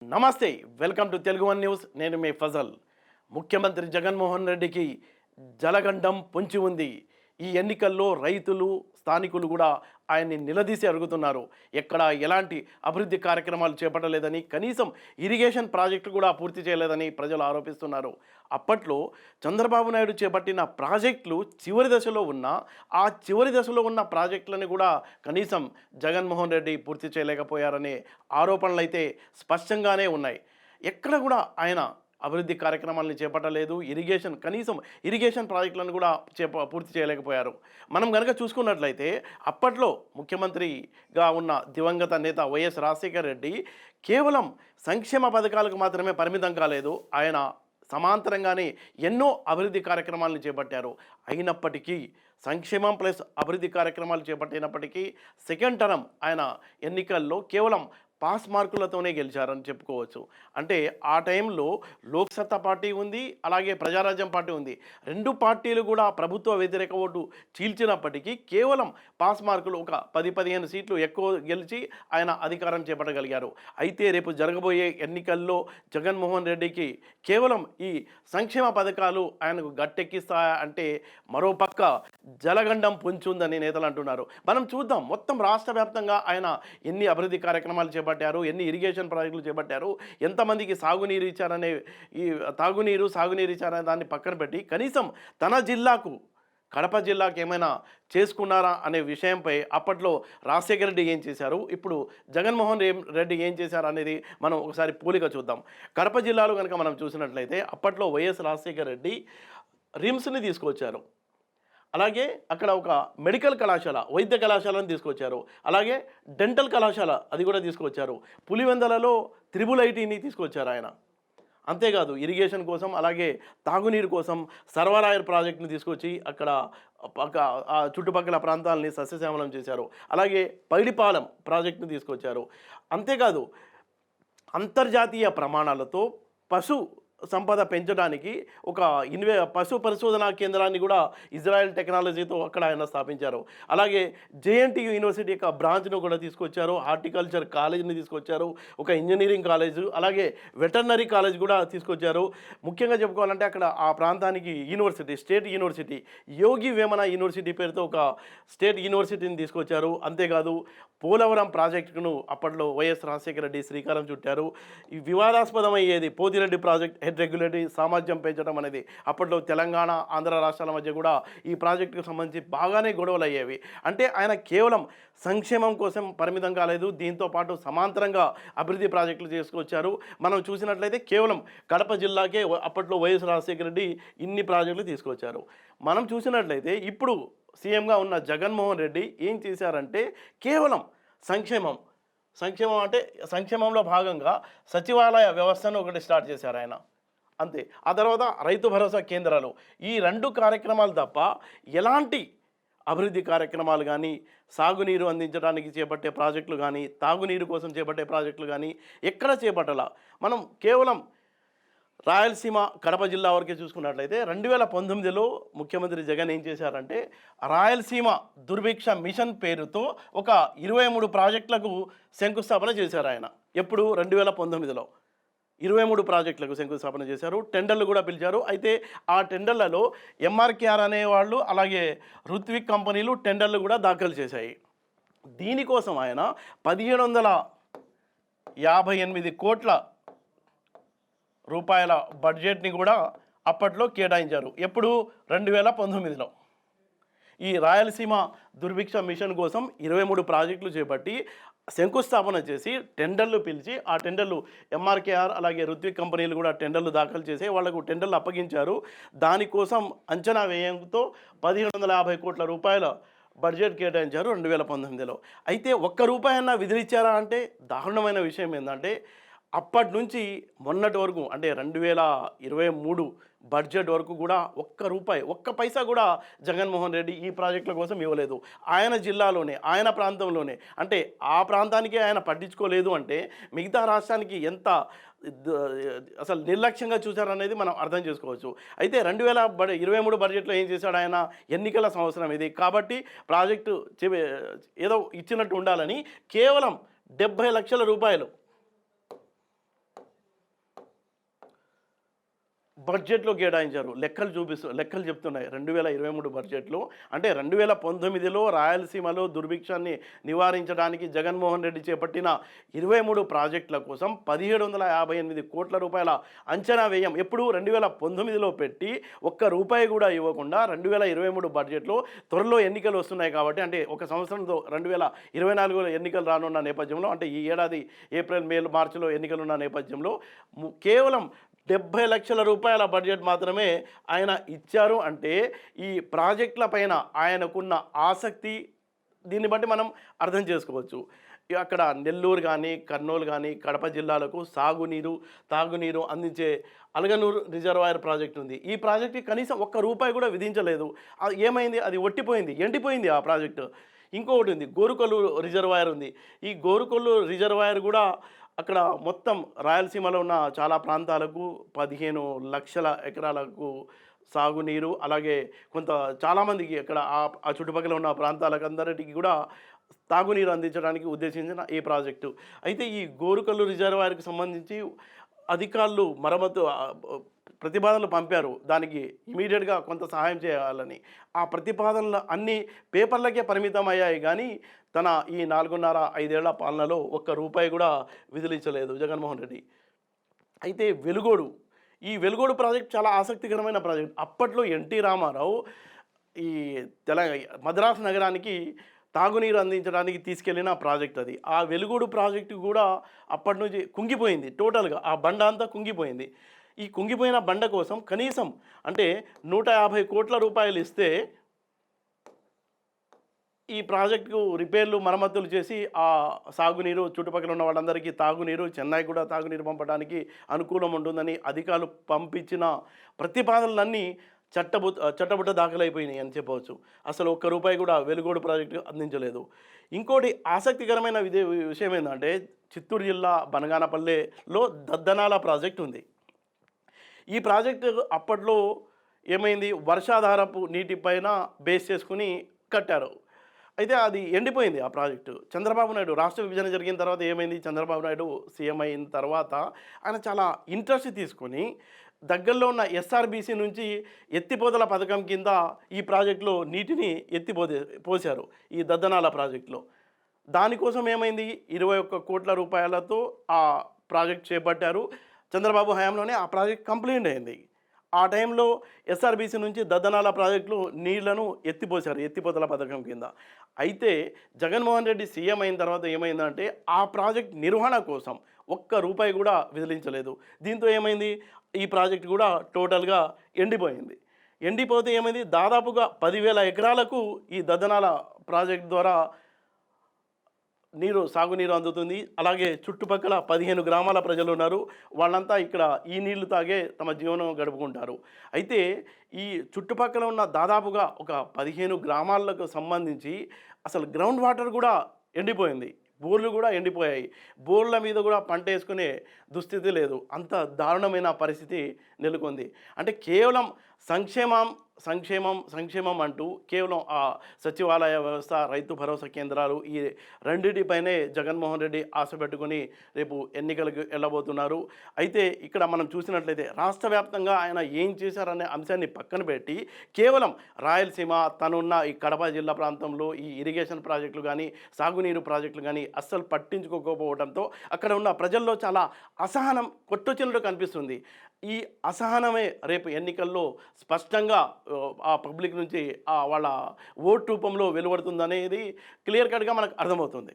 నమస్తే, welcome to Telugu one news. నేను మీ ఫజల్. ముఖ్యమంత్రి జగన్మోహన్ రెడ్డికి జలగండం పొంచి ఉంది. ఈ ఎన్నికల్లో రైతులు, స్థానికులు కూడా ఆయన్ని నిలదీసి అడుగుతున్నారు. ఎక్కడ ఎలాంటి అభివృద్ధి కార్యక్రమాలు చేపట్టలేదని, కనీసం ఇరిగేషన్ ప్రాజెక్టు కూడా పూర్తి చేయలేదని ప్రజలు ఆరోపిస్తున్నారు. అప్పట్లో చంద్రబాబు నాయుడు చేపట్టిన ప్రాజెక్టులు చివరి దశలో ఆ చివరి దశలో ఉన్న ప్రాజెక్టులను కూడా కనీసం జగన్మోహన్ రెడ్డి పూర్తి చేయలేకపోయారనే ఆరోపణలు అయితే స్పష్టంగానే ఉన్నాయి. ఎక్కడ కూడా ఆయన అభివృద్ధి కార్యక్రమాలను చేపట్టలేదు. కనీసం ఇరిగేషన్ ప్రాజెక్టులను కూడా పూర్తి చేయలేకపోయారు. మనం కనుక చూసుకున్నట్లయితే అప్పట్లో ముఖ్యమంత్రిగా ఉన్న దివంగత నేత వైఎస్ రాజశేఖర రెడ్డి కేవలం సంక్షేమ పథకాలకు మాత్రమే పరిమితం కాలేదు. ఆయన సమాంతరంగానే ఎన్నో అభివృద్ధి కార్యక్రమాలను చేపట్టారు. అయినప్పటికీ సంక్షేమం ప్లస్ అభివృద్ధి కార్యక్రమాలు చేపట్టినప్పటికీ సెకండ్ టర్మ్ ఆయన ఎన్నికల్లో కేవలం పాస్ మార్కులతోనే గెలిచారని చెప్పుకోవచ్చు. అంటే ఆ టైంలో లోక్సత్తా పార్టీ ఉంది, అలాగే ప్రజారాజ్యం పార్టీ ఉంది. రెండు పార్టీలు కూడా ప్రభుత్వ వ్యతిరేక ఓటు చీల్చినప్పటికీ కేవలం పాస్ మార్కులు ఒక 10-15 సీట్లు ఎక్కువ గెలిచి ఆయన అధికారం చేపట్టగలిగారు. అయితే రేపు జరగబోయే ఎన్నికల్లో జగన్మోహన్ రెడ్డికి కేవలం ఈ సంక్షేమ పథకాలు ఆయనకు గట్టెక్కిస్తాయా అంటే మరోపక్క జలగండం పొంచుందని నేతలు అంటున్నారు. మనం చూద్దాం, మొత్తం రాష్ట్ర వ్యాప్తంగా ఆయన ఎన్ని అభివృద్ధి కార్యక్రమాలు చేపట్టారు, ఎన్ని ఇరిగేషన్ ప్రాజెక్టులు చేపట్టారు, ఎంతమందికి సాగునీరు ఇచ్చారనే సాగునీరు ఇచ్చారనే దాన్ని పక్కన పెట్టి కనీసం తన జిల్లాకు, కడప జిల్లాకు ఏమైనా చేసుకున్నారా అనే విషయంపై అప్పట్లో రాజశేఖర రెడ్డి ఏం చేశారు, ఇప్పుడు జగన్మోహన్ రెడ్డి ఏం చేశారు అనేది మనం ఒకసారి పోలిక చూద్దాం. కడప జిల్లాలో కనుక మనం చూసినట్లయితే అప్పట్లో వైఎస్ రాజశేఖర రెడ్డి రిమ్స్ని తీసుకొచ్చారు. అలాగే అక్కడ ఒక మెడికల్ కళాశాల, వైద్య కళాశాలను తీసుకొచ్చారు. అలాగే డెంటల్ కళాశాల అది కూడా తీసుకొచ్చారు. పులివెందలలో త్రిబుల్ ఐటీని తీసుకొచ్చారు ఆయన. అంతేకాదు ఇరిగేషన్ కోసం, అలాగే తాగునీరు కోసం సర్వరాయర్ ప్రాజెక్టుని తీసుకొచ్చి అక్కడ ఆ చుట్టుపక్కల ప్రాంతాలని సస్యశ్యామలం చేశారు. అలాగే పైడిపాలెం ప్రాజెక్టుని తీసుకొచ్చారు. అంతేకాదు అంతర్జాతీయ ప్రమాణాలతో పశు సంపద పెంచడానికి ఒక పశు పరిశోధనా కేంద్రాన్ని కూడా ఇజ్రాయెల్ టెక్నాలజీతో అక్కడ ఆయన స్థాపించారు. అలాగే జేఎన్టీయూ యూనివర్సిటీ యొక్క బ్రాంచ్ను కూడా తీసుకొచ్చారు. హార్టికల్చర్ కాలేజీని తీసుకొచ్చారు, ఒక ఇంజనీరింగ్ కాలేజు, అలాగే వెటర్నరీ కాలేజ్ కూడా తీసుకొచ్చారు. ముఖ్యంగా చెప్పుకోవాలంటే అక్కడ ఆ ప్రాంతానికి state university, Yogi Vemana university పేరుతో ఒక స్టేట్ యూనివర్సిటీని తీసుకొచ్చారు. అంతేకాదు పోలవరం ప్రాజెక్టును అప్పట్లో వైఎస్ రాజశేఖర రెడ్డి శ్రీకారం చుట్టారు. ఈ వివాదాస్పదమయ్యేది పోతిరెడ్డి ప్రాజెక్ట్ హెడ్ రెగ్యులేటరీ సామర్థ్యం పెంచడం అనేది అప్పట్లో తెలంగాణ, ఆంధ్ర రాష్ట్రాల మధ్య కూడా ఈ ప్రాజెక్టుకు సంబంధించి బాగానే గొడవలు అయ్యేవి. అంటే ఆయన కేవలం సంక్షేమం కోసం పరిమితం కాలేదు, దీంతోపాటు సమాంతరంగా అభివృద్ధి ప్రాజెక్టులు చేసుకొచ్చారు. మనం చూసినట్లయితే కేవలం కడప జిల్లాకే అప్పట్లో వైఎస్ రాజశేఖర రెడ్డి ఇన్ని ప్రాజెక్టులు తీసుకొచ్చారు. మనం చూసినట్లయితే ఇప్పుడు సీఎంగా ఉన్న జగన్మోహన్ రెడ్డి ఏం చేశారంటే కేవలం సంక్షేమం అంటే సంక్షేమంలో భాగంగా సచివాలయ వ్యవస్థను ఒకటి స్టార్ట్ చేశారు ఆయన, అంతే. ఆ తర్వాత రైతు భరోసా కేంద్రాలు, ఈ 2 కార్యక్రమాలు తప్ప ఎలాంటి అభివృద్ధి కార్యక్రమాలు కానీ, సాగునీరు అందించడానికి చేపట్టే ప్రాజెక్టులు కానీ, తాగునీరు కోసం చేపట్టే ప్రాజెక్టులు కానీ ఎక్కడ చేపట్టాల. మనం కేవలం రాయలసీమ, కడప జిల్లా వరకే చూసుకున్నట్లయితే 2019లో ముఖ్యమంత్రి జగన్ ఏం చేశారంటే రాయలసీమ దుర్భిక్ష మిషన్ పేరుతో ఒక 23 ప్రాజెక్టులకు శంకుస్థాపన చేశారు ఆయన. ఎప్పుడు 2019లో 23 ప్రాజెక్టులకు శంకుస్థాపన చేశారు. టెండర్లు కూడా పిలిచారు. అయితే ఆ టెండర్లలో ఎంఆర్కేఆర్ అనేవాళ్ళు, అలాగే రుత్విక్ కంపెనీలు టెండర్లు కూడా దాఖలు చేశాయి. దీనికోసం ఆయన 1758 కోట్ల రూపాయల బడ్జెట్ని కూడా అప్పట్లో కేటాయించారు. ఎప్పుడు 2019లో ఈ రాయలసీమ దుర్భిక్ష మిషన్ కోసం 23 ప్రాజెక్టులు చేపట్టి శంకుస్థాపన చేసి టెండర్లు పిలిచి, ఆ టెండర్లు ఎంఆర్కేఆర్ అలాగే రుత్విక్ కంపెనీలు కూడా టెండర్లు దాఖలు చేసి వాళ్లకు టెండర్లు అప్పగించారు. దానికోసం అంచనా వ్యయంతో 1750 కోట్ల రూపాయల బడ్జెట్ కేటాయించారు 2019లో. అయితే ఒక్క రూపాయన్నా విధిలిచ్చారా అంటే దారుణమైన విషయం ఏంటంటే అప్పటి నుంచి మొన్నటి వరకు, అంటే 2023 బడ్జెట్ వరకు కూడా ఒక్క పైసా కూడా జగన్మోహన్ రెడ్డి ఈ ప్రాజెక్టుల కోసం ఇవ్వలేదు. ఆయన జిల్లాలోనే, ఆయన ప్రాంతంలోనే, అంటే ఆ ప్రాంతానికే ఆయన పట్టించుకోలేదు అంటే మిగతా రాష్ట్రానికి ఎంత అసలు నిర్లక్ష్యంగా చూశారనేది మనం అర్థం చేసుకోవచ్చు. అయితే 2023 బడ్జెట్లో ఏం చేశాడు ఆయన, ఎన్నికల సంవత్సరం ఇది కాబట్టి ప్రాజెక్టు ఏదో ఇచ్చినట్టు ఉండాలని కేవలం 70 లక్షల రూపాయలు బడ్జెట్‌లో కేటాయించారు. లెక్కలు చెప్తున్నాయి. 2023 బడ్జెట్‌లో అంటే 2019లో రాయలసీమలో దుర్భిక్షాన్ని నివారించడానికి జగన్మోహన్ రెడ్డి చేపట్టిన 23 ప్రాజెక్టుల కోసం 1758 కోట్ల రూపాయల అంచనా వ్యయం ఎప్పుడు 2019లో పెట్టి ఒక్క రూపాయి కూడా ఇవ్వకుండా 2023 బడ్జెట్‌లో త్వరలో ఎన్నికలు వస్తున్నాయి కాబట్టి అంటే ఒక సంవత్సరంతో 2024లో ఎన్నికలు రానున్న నేపథ్యంలో అంటే ఈ ఏడాది ఏప్రిల్, మే, మార్చిలో ఎన్నికలున్న నేపథ్యంలో కేవలం 70 లక్షల రూపాయల బడ్జెట్ మాత్రమే ఆయన ఇచ్చారు. అంటే ఈ ప్రాజెక్టుల పైన ఆయనకున్న ఆసక్తి దీన్ని బట్టి మనం అర్థం చేసుకోవచ్చు. అక్కడ నెల్లూరు కానీ, కర్నూలు కానీ, కడప జిల్లాలకు తాగునీరు అందించే అలగనూరు రిజర్వాయర్ ప్రాజెక్ట్ ఉంది. ఈ ప్రాజెక్ట్కి కనీసం ఒక్క రూపాయి కూడా విధించలేదు. అది ఏమైంది? అది ఎండిపోయింది ఆ ప్రాజెక్టు. ఇంకొకటి ఉంది, గోరుకొల్లు రిజర్వాయర్ ఉంది. ఈ గోరుకొల్లు రిజర్వాయర్ కూడా అక్కడ మొత్తం రాయలసీమలో ఉన్న చాలా ప్రాంతాలకు 15 లక్షల ఎకరాలకు సాగునీరు, అలాగే చాలామందికి అక్కడ ఆ చుట్టుపక్కల ఉన్న ప్రాంతాలకు అందరికీ కూడా తాగునీరు అందించడానికి ఉద్దేశించిన ఈ ప్రాజెక్టు. అయితే ఈ గోరుకల్లు రిజర్వాయర్కి సంబంధించి అధికారులు ప్రతిపాదనలు పంపారు. దానికి ఇమీడియట్గా కొంత సహాయం చేయాలని. ఆ ప్రతిపాదనలు అన్నీ పేపర్లకే పరిమితం అయ్యాయి కానీ తన ఈ 4.5 ఏళ్ల పాలనలో ఒక్క రూపాయి కూడా విదిలించలేదు జగన్మోహన్ రెడ్డి. అయితే ఈ వెలుగోడు ప్రాజెక్ట్ చాలా ఆసక్తికరమైన ప్రాజెక్ట్. అప్పట్లో ఎన్టీ రామారావు ఈ మద్రాసు నగరానికి తాగునీరు అందించడానికి తీసుకెళ్లిన ప్రాజెక్ట్ అది. ఆ వెలుగోడు ప్రాజెక్టు కూడా అప్పటి నుంచి కుంగిపోయింది. టోటల్గా ఆ బండ అంతా కుంగిపోయింది. ఈ కుంగిపోయిన బండ కోసం కనీసం అంటే 150 కోట్ల రూపాయలు ఇస్తే ఈ ప్రాజెక్టుకు రిపేర్లు, మరమ్మతులు చేసి ఆ సాగునీరు చుట్టుపక్కల ఉన్న వాళ్ళందరికీ తాగునీరు, చెన్నై కూడా తాగునీరు పంపడానికి అనుకూలం ఉంటుందని అధికారులు పంపించిన ప్రతిపాదనలన్నీ చట్టబుట్ట దాఖలైపోయినాయి అని చెప్పవచ్చు. అసలు ఒక్క రూపాయి కూడా వెలుగోడు ప్రాజెక్టు అందించలేదు. ఇంకోటి ఆసక్తికరమైన విషయం ఏంటంటే చిత్తూరు జిల్లా బనగానపల్లెలో దద్దనాల ప్రాజెక్టు ఉంది. ఈ ప్రాజెక్టు అప్పట్లో ఏమైంది, వర్షాధారపు నీటిపైన బేస్ చేసుకుని కట్టారు. అయితే అది ఎండిపోయింది ఆ ప్రాజెక్టు. చంద్రబాబు నాయుడు రాష్ట్ర విభజన జరిగిన తర్వాత ఏమైంది, చంద్రబాబు నాయుడు సీఎం అయిన తర్వాత ఆయన చాలా ఇంట్రెస్ట్ తీసుకొని దగ్గరలో ఉన్న ఎస్ఆర్బీసీ నుంచి ఎత్తిపోతల పథకం కింద ఈ ప్రాజెక్టులో నీటిని పోశారు ఈ దద్దనాల ప్రాజెక్టులో. దానికోసం ఏమైంది, 21 కోట్ల రూపాయలతో ఆ ప్రాజెక్ట్ చేపట్టారు. చంద్రబాబు హయాంలోనే ఆ ప్రాజెక్ట్ కంప్లీట్ అయింది. ఆ టైంలో ఎస్ఆర్బీసీ నుంచి దద్దనాల ప్రాజెక్టులో నీళ్లను ఎత్తిపోశారు ఎత్తిపోతల పథకం కింద. అయితే జగన్మోహన్ రెడ్డి సీఎం అయిన తర్వాత ఏమైందంటే ఆ ప్రాజెక్ట్ నిర్వహణ కోసం ఒక్క రూపాయి కూడా విదిలించలేదు. దీంతో ఏమైంది, ఈ ప్రాజెక్ట్ కూడా టోటల్గా ఎండిపోతే ఏమైంది, దాదాపుగా 10,000 ఎకరాలకు ఈ దద్దనాల ప్రాజెక్ట్ ద్వారా సాగునీరు అందుతుంది. అలాగే చుట్టుపక్కల 15 గ్రామాల ప్రజలు ఉన్నారు. వాళ్ళంతా ఇక్కడ ఈ నీళ్లు తాగే తమ జీవనం గడుపుకుంటారు. అయితే ఈ చుట్టుపక్కల ఉన్న దాదాపుగా ఒక 15 గ్రామాలకు సంబంధించి అసలు గ్రౌండ్ వాటర్ కూడా ఎండిపోయింది. బోర్లు కూడా ఎండిపోయాయి. బోర్ల మీద కూడా పంట వేసుకునే దుస్థితి లేదు. అంత దారుణమైన పరిస్థితి నెలకొంది. అంటే కేవలం సంక్షేమం అంటూ కేవలం ఆ సచివాలయ వ్యవస్థ, రైతు భరోసా కేంద్రాలు ఈ రెండింటిపైనే జగన్మోహన్ రెడ్డి ఆశ పెట్టుకుని రేపు ఎన్నికలకు వెళ్ళబోతున్నారు. అయితే ఇక్కడ మనం చూసినట్లయితే రాష్ట్ర వ్యాప్తంగా ఆయన ఏం చేశారనే అంశాన్ని పక్కన పెట్టి కేవలం రాయలసీమ తనున్న ఈ కడప జిల్లా ప్రాంతంలో ఈ ఇరిగేషన్ ప్రాజెక్టులు కానీ, సాగునీరు ప్రాజెక్టులు కానీ అస్సలు పట్టించుకోకపోవడంతో అక్కడ ఉన్న ప్రజల్లో చాలా అసహనం కొట్టొచ్చినట్టు కనిపిస్తుంది. ఈ అసహనమే రేపు ఎన్నికల్లో స్పష్టంగా ఆ పబ్లిక్ నుంచి వాళ్ళ ఓటు రూపంలో వెలువడుతుందనేది క్లియర్ కట్గా మనకు అర్థమవుతుంది.